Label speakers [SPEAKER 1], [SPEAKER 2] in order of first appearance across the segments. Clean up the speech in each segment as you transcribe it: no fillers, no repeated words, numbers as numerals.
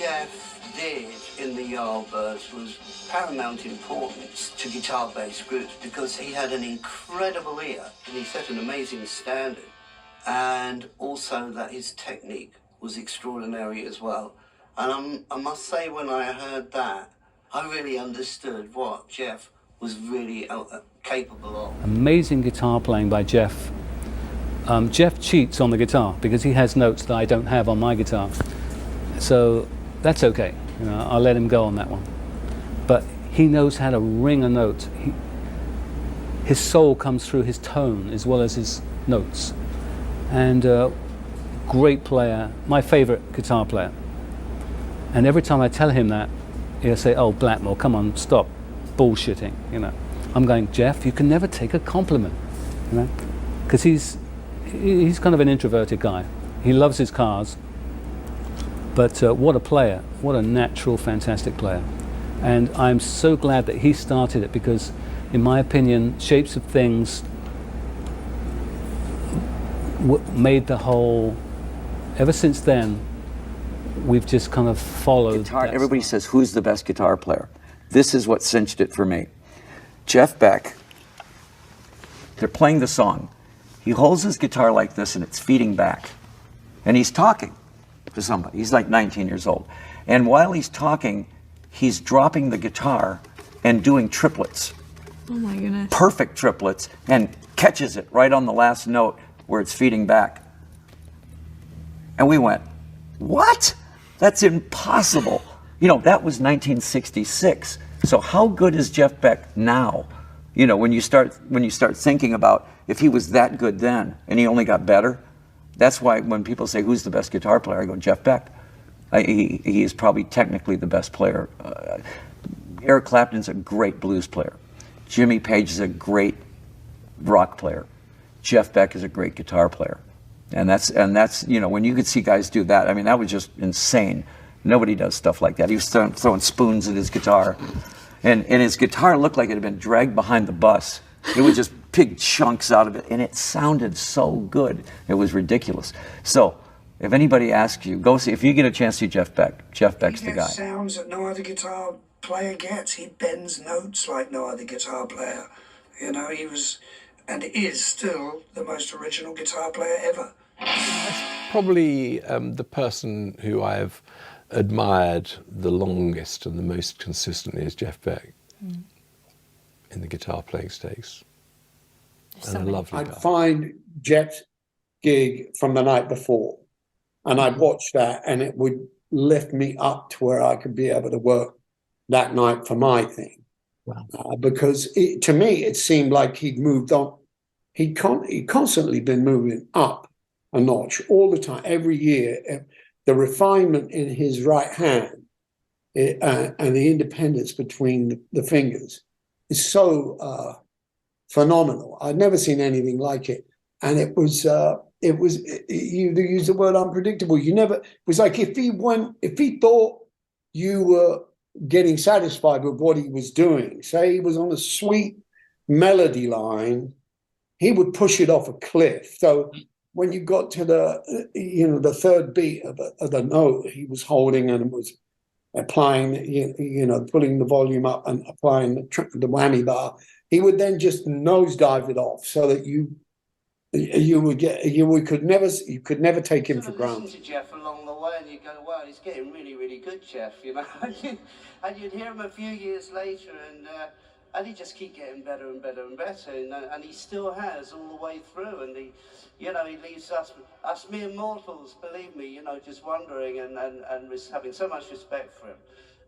[SPEAKER 1] Jeff did in the Yardbirds was paramount importance to guitar-based groups because he had an incredible ear and he set an amazing standard, and also that his technique was extraordinary as well. And I must say, when I heard that, I really understood what Jeff was really capable of.
[SPEAKER 2] Amazing guitar playing by Jeff. Jeff cheats on the guitar because he has notes that I don't have on my guitar. So that's okay, you know, I'll let him go on that one. But he knows how to ring a note. His soul comes through his tone as well as his notes. And great player, my favorite guitar player. And every time I tell him that, he'll say, "Oh, Blackmore, come on, stop bullshitting," you know. I'm going, "Jeff, you can never take a compliment," you know, because he's kind of an introverted guy. He loves his cars, but what a player, what a natural, fantastic player. And I'm so glad that he started it because, in my opinion, Shapes of Things made the whole, ever since then, we've just kind of followed.
[SPEAKER 3] Guitar, everybody says, who's the best guitar player? This is what cinched it for me. Jeff Beck, they're playing the song. He holds his guitar like this and it's feeding back. And he's talking to somebody. He's like 19 years old. And while he's talking, he's dropping the guitar and doing triplets.
[SPEAKER 4] Oh my goodness.
[SPEAKER 3] Perfect triplets, and catches it right on the last note where it's feeding back. And we went, what? That's impossible. You know, that was 1966. So how good is Jeff Beck now? You know, when you start thinking about if he was that good then and he only got better, that's why when people say who's the best guitar player, I go Jeff Beck. He is probably technically the best player. Eric Clapton's a great blues player. Jimmy Page is a great rock player. Jeff Beck is a great guitar player. And that's you know, when you could see guys do that, I mean, that was just insane. Nobody does stuff like that. He was throwing spoons at his guitar. And his guitar looked like it had been dragged behind the bus. It was just big chunks out of it. And it sounded so good. It was ridiculous. So if anybody asks you, go see, if you get a chance to see Jeff Beck, Jeff Beck's the guy.
[SPEAKER 5] He gets sounds that no other guitar player gets. He bends notes like no other guitar player. You know, he was, and is still, the most original guitar player ever.
[SPEAKER 6] Probably the person who I've admired the longest and the most consistently is Jeff Beck in the guitar playing stakes. And a lovely guy.
[SPEAKER 7] I'd find Jeff's gig from the night before and I'd watch that and it would lift me up to where I could be able to work that night for my thing. Wow. Because to me, it seemed like he'd moved on. He'd constantly been moving up a notch all the time, every year. The refinement in his right hand and the independence between the fingers is so phenomenal. I'd never seen anything like it. And it was you use the word unpredictable. It was like if he thought you were getting satisfied with what he was doing, say he was on a sweet melody line, he would push it off a cliff. So when you got to the third beat of the note he was holding and was applying, putting the volume up and applying the whammy bar, he would then just nosedive it off so that you could never take him for granted.
[SPEAKER 1] Listen to Jeff along the way, and you go, "Wow, he's getting really, really good, Jeff." You know, and you'd hear him a few years later, and he just keep getting better and better and better, and he still has all the way through. And he leaves us mere mortals, believe me, just wondering and having so much respect for him.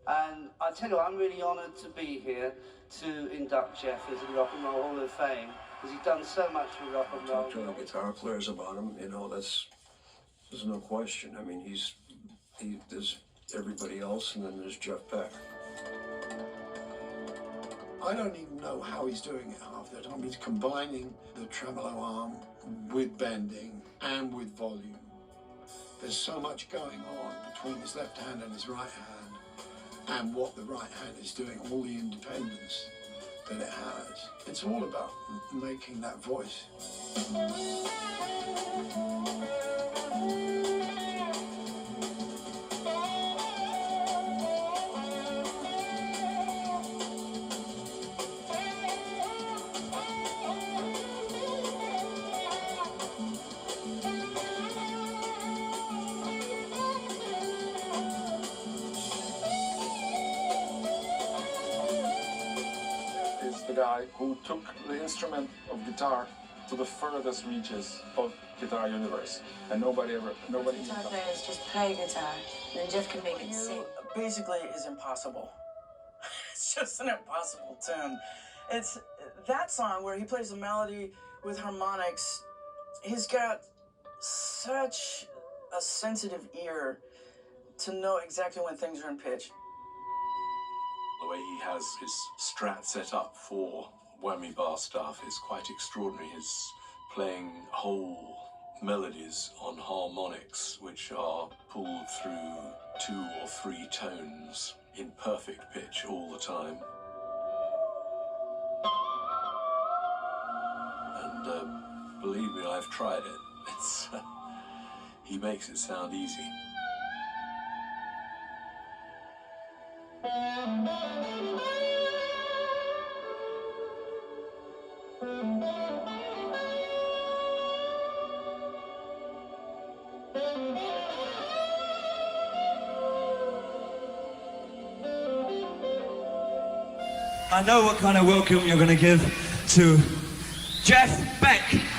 [SPEAKER 1] And I tell you, I'm really honoured to be here to induct Jeff as a Rock and Roll Hall of Fame, because he's done so much for rock and roll.
[SPEAKER 8] Talk to the guitar players about him, there's no question. I mean, there's everybody else, and then there's Jeff Beck.
[SPEAKER 9] I don't even know how he's doing it half the time. He's combining the tremolo arm with bending and with volume. There's so much going on between his left hand and his right hand, and what the right hand is doing, all the independence that it has. It's all about making that voice.
[SPEAKER 4] guy who took the instrument of guitar to the furthest reaches of guitar universe, and nobody.
[SPEAKER 10] Guitar players just play guitar, and then Jeff can make it sing.
[SPEAKER 11] Basically, is impossible. It's just an impossible tune. It's that song where he plays the melody with harmonics. He's got such a sensitive ear to know exactly when things are in pitch.
[SPEAKER 12] The way he has his strat set up for whammy bar stuff is quite extraordinary. He's playing whole melodies on harmonics which are pulled through 2 or 3 tones in perfect pitch all the time. And believe me, I've tried it. It's he makes it sound easy.
[SPEAKER 13] I know what kind of welcome you're going to give to Jeff Beck.